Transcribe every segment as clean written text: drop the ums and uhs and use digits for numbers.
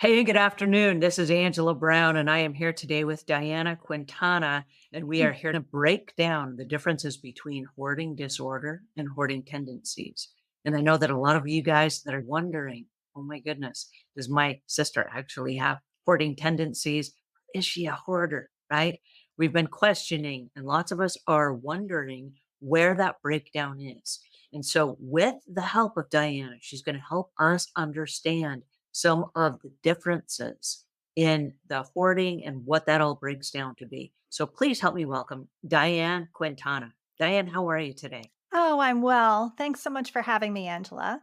Hey, good afternoon. This is Angela Brown, and I am here today with Diana Quintana, and we Mm. are here to break down the differences between hoarding disorder and hoarding tendencies. And I know that a lot of you guys that are wondering, oh my goodness, does my sister actually have hoarding tendencies? Is she a hoarder? Right? We've been questioning, and lots of us are wondering where that breakdown is. And so, with the help of Diana, she's going to help us understand some of the differences in the hoarding and what that all breaks down to be. So please help me welcome Diane Quintana. Diane, how are you today? Oh, I'm well. Thanks so much for having me, Angela.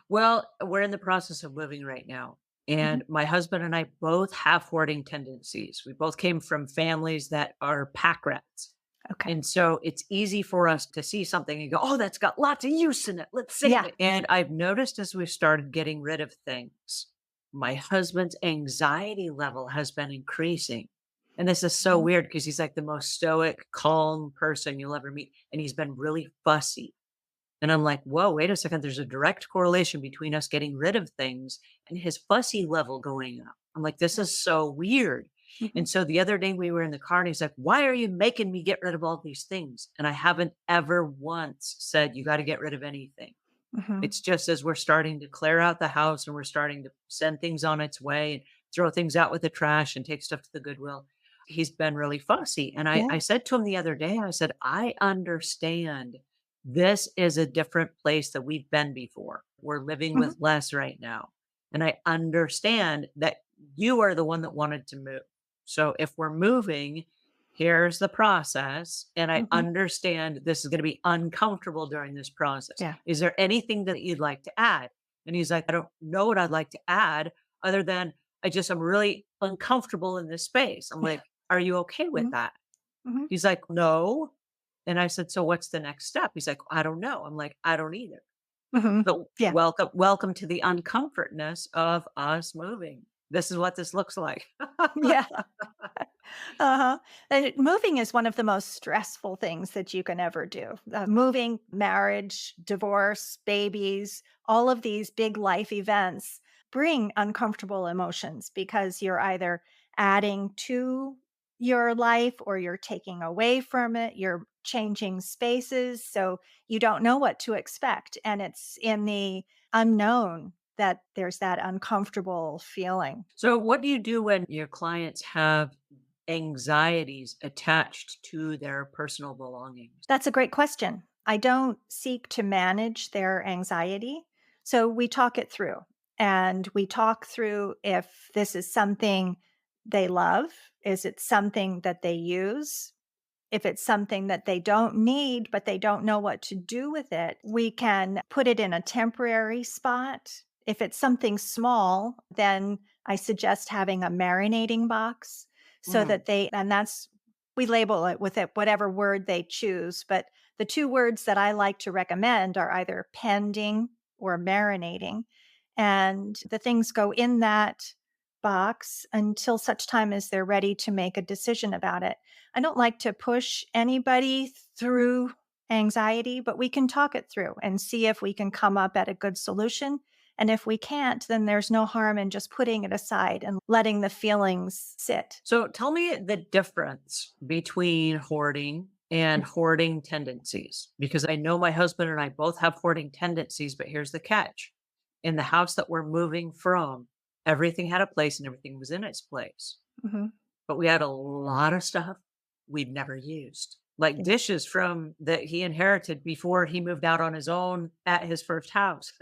Well, we're in the process of moving right now. Mhm. And my husband and I both have hoarding tendencies. We both came from families that are pack rats. Okay. And so it's easy for us to see something and go, oh, that's got lots of use in it. Let's save Yeah. it. And I've noticed as we've started getting rid of things, my husband's anxiety level has been increasing. And this is so Mhm. weird because he's like the most stoic, calm person you'll ever meet. And he's been really fussy. And I'm like, whoa, wait a second. There's a direct correlation between us getting rid of things and his fussy level going up. I'm like, this Yeah. is so weird. Mhm. And so the other day we were in the car and he's like, why are you making me get rid of all these things? And I haven't ever once said, you got to get rid of anything. Mhm. It's just as we're starting to clear out the house and we're starting to send things on its way and throw things out with the trash and take stuff to the Goodwill. He's been really fussy. And I Yeah. said to him the other day, I said, I understand this is a different place that we've been before. We're living Mhm. with less right now. And I understand that you are the one that wanted to move. So if we're moving, here's the process. And I Mhm. understand this is going to be uncomfortable during this process. Yeah. Is there anything that you'd like to add? And he's like, I don't know what I'd like to add other than I'm really uncomfortable in this space. I'm Yeah. like, are you okay with Mhm. that? Mhm. He's like, no. And I said, so what's the next step? He's like, I don't know. I'm like, I don't either. Mhm. But Yeah. welcome to the uncomfortness of us moving. This is what this looks like. Yeah. Uh-huh. Moving is one of the most stressful things that you can ever do. Moving, marriage, divorce, babies, all of these big life events bring uncomfortable emotions because you're either adding to your life or you're taking away from it. You're changing spaces. So you don't know what to expect. And it's in the unknown that there's that uncomfortable feeling. So what do you do when your clients have anxieties attached to their personal belongings? That's a great question. I don't seek to manage their anxiety. So we talk it through and we talk through if this is something they love. Is it something that they use? If it's something that they don't need, but they don't know what to do with it, we can put it in a temporary spot. If it's something small, then I suggest having a marinating box so Mm, that and that's, we label it with it, whatever word they choose. But the two words that I like to recommend are either pending or marinating. And the things go in that box until such time as they're ready to make a decision about it. I don't like to push anybody through anxiety, but we can talk it through and see if we can come up at a good solution. And if we can't, then there's no harm in just putting it aside and letting the feelings sit. so tell me the difference between hoarding and hoarding tendencies, because I know my husband and I both have hoarding tendencies, but here's the catch. In the house that we're moving from, everything had a place and everything was in its place. Mhm. But we had a lot of stuff we'd never used, like Yeah. dishes from that he inherited before he moved out on his own at his first house,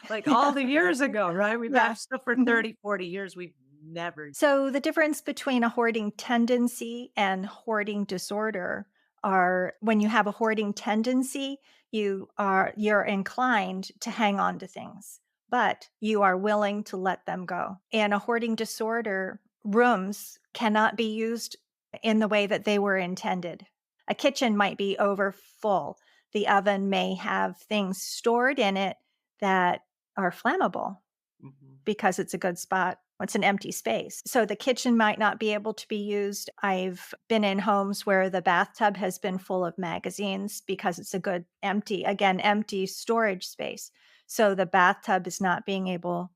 like all Yeah. the years ago, right? We've had Yeah. stuff for Mhm. 30, 40 years we've never. So the difference between a hoarding tendency and hoarding disorder are when you have a hoarding tendency, you're inclined to hang on to things, but you are willing to let them go. In a hoarding disorder, rooms cannot be used in the way that they were intended. A kitchen might be over full. The oven may have things stored in it that are flammable Mhm. because it's a good spot. It's an empty space. So the kitchen might not be able to be used. I've been in homes where the bathtub has been full of magazines because it's a good empty storage space. So the bathtub is not being able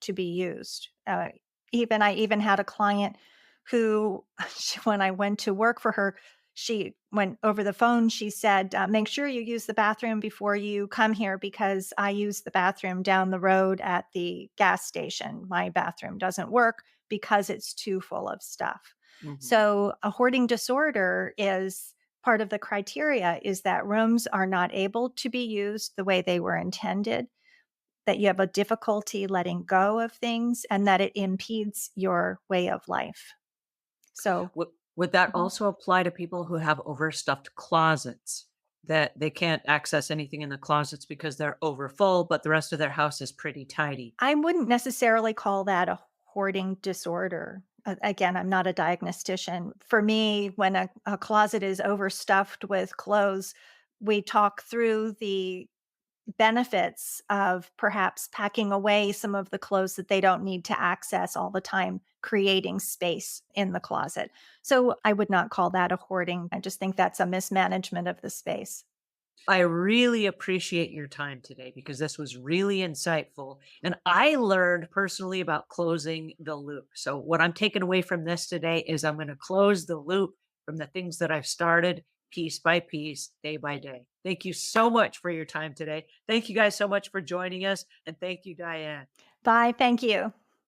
to be used. Even I even had a client who when I went to work for her, she went over the phone, she said, "Make sure you use the bathroom before you come here because I use the bathroom down the road at the gas station. My bathroom doesn't work because it's too full of stuff." Mhm. So, a hoarding disorder is part of the criteria is that rooms are not able to be used the way they were intended, that you have a difficulty letting go of things, and that it impedes your way of life. So Would that mhm. also apply to people who have overstuffed closets, that they can't access anything in the closets because they're overfull, but the rest of their house is pretty tidy? I wouldn't necessarily call that a hoarding disorder. Again, I'm not a diagnostician. For me, when a closet is overstuffed with clothes, we talk through the benefits of perhaps packing away some of the clothes that they don't need to access all the time, creating space in the closet. So I would not call that a hoarding. I just think that's a mismanagement of the space. I really appreciate your time today because this was really insightful. And I learned personally about closing the loop. So, what I'm taking away from this today is I'm going to close the loop from the things that I've started piece by piece, day by day. Thank you so much for your time today. Thank you guys so much for joining us. And thank you, Diane. Bye. Thank you.